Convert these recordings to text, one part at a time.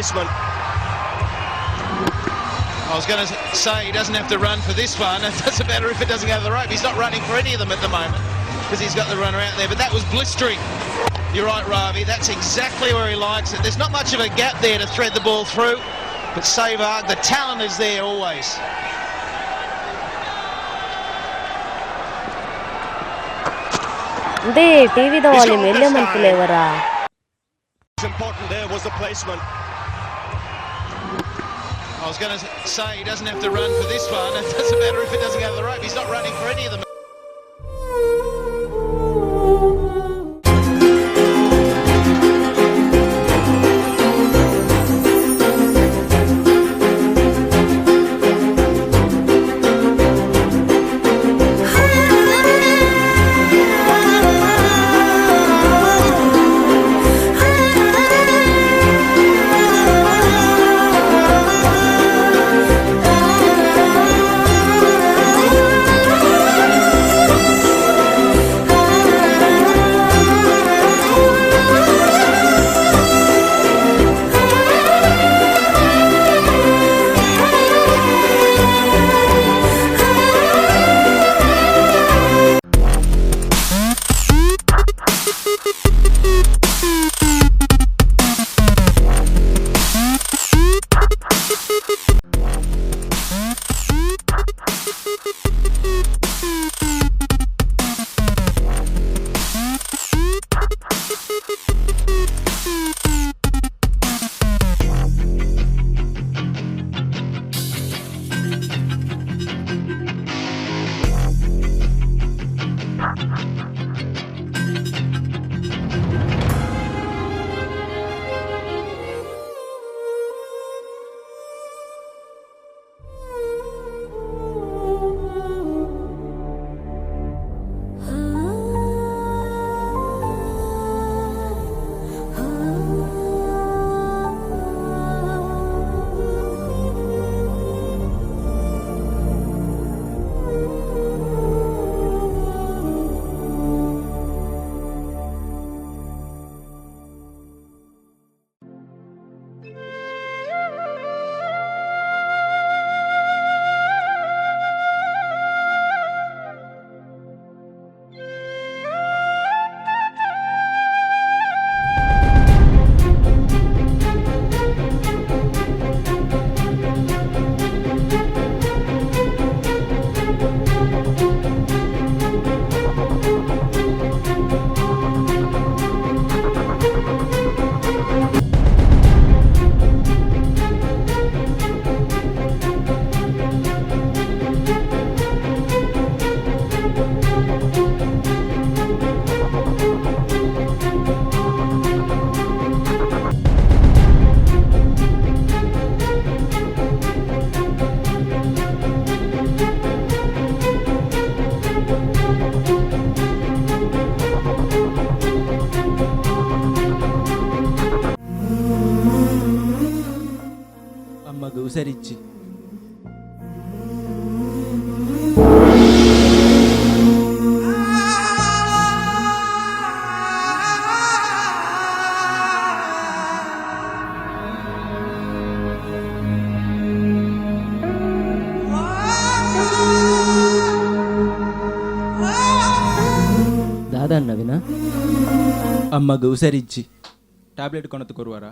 placement. I was going to say he doesn't have to run for this one. It doesn't matter if it doesn't go to the rope. He's not running for any of them at the moment because he's got the runner out there. But that was blistering. You're right, Ravi. That's exactly where he likes it. There's not much of a gap there to thread the ball through. But Savard, the talent is there always. టీవీలో వాళ్ళు వెళ్ళే మనకు లేవరా. Important there was the placement. I was going to say he doesn't have to run for this one. It doesn't matter if it doesn't go to the rope. He's not running for any of them. గౌసరిచ్చి దాదా నవీనా అమ్మ గౌసరిచ్చి tablet కొనత కొరువారా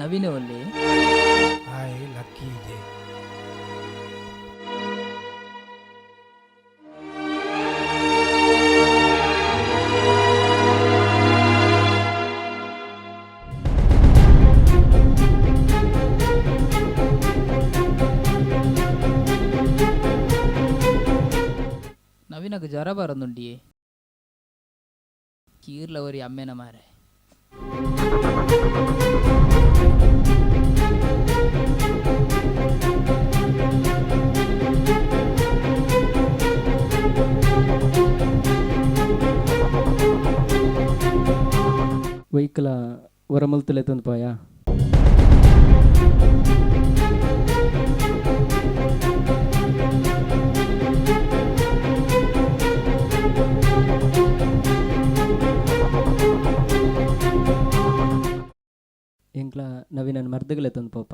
ನವೀನ ಒಲ್ಲಿ hi lucky ಇದೆ. ನವೀನಕ್ಕೆ ಜ್ವರ ಬರೋದುಂಡಿಯೇ ಕೀರ್ಲವರಿ ಅಮ್ಮೆನ ಮಾರೆ. ವೈಕಲ ಹೊರಮಲ್ತಲೆ ತಂದು ಪಾಯ ಎಂಕ್ಲ ನವೀನ ಮರ್ದಗಲೆ ತಂದು ಪಾಪ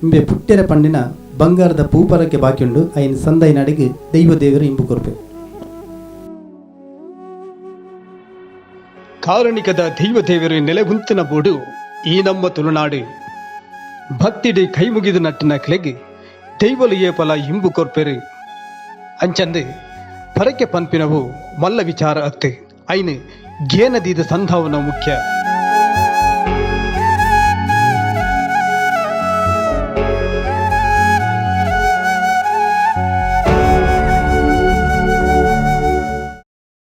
ಇಂಬೆ ಪುಟ್ಟೆರ ಪಂಡಿನ ಬಂಗಾರದ ಪೂಪರಕ್ಕೆ ಬಾಕಿಯುಂಡು ಐನ್ ಸಂದೈ ನಡಿಗೆ ದೈವ ದೇವರ ಇಂಬು ಕೊರ್ಪೆ. ಕಾರಣಿಕದ ದೈವ ದೇವರು ನೆಲೆಗುಂತಿನ ಬೋಡು ಈ ನಮ್ಮ ತುಳುನಾಡು. ಭಕ್ತಿಡಿ ಕೈ ಮುಗಿದು ನಟ್ಟಿನ ಕ್ಲೆಗ್ ದೈವಲು ಏಪಲ ಇಂಬು ಕೊರ್ಪೆರು ಅಂಚಂದು ಪರಕೆ ಪನ್ಪಿನವು ಮಲ್ಲ ವಿಚಾರ ಅತ್ತು ಐನ್ ಗೇನದೀದ ಸಂಧಾವನ ಮುಖ್ಯ.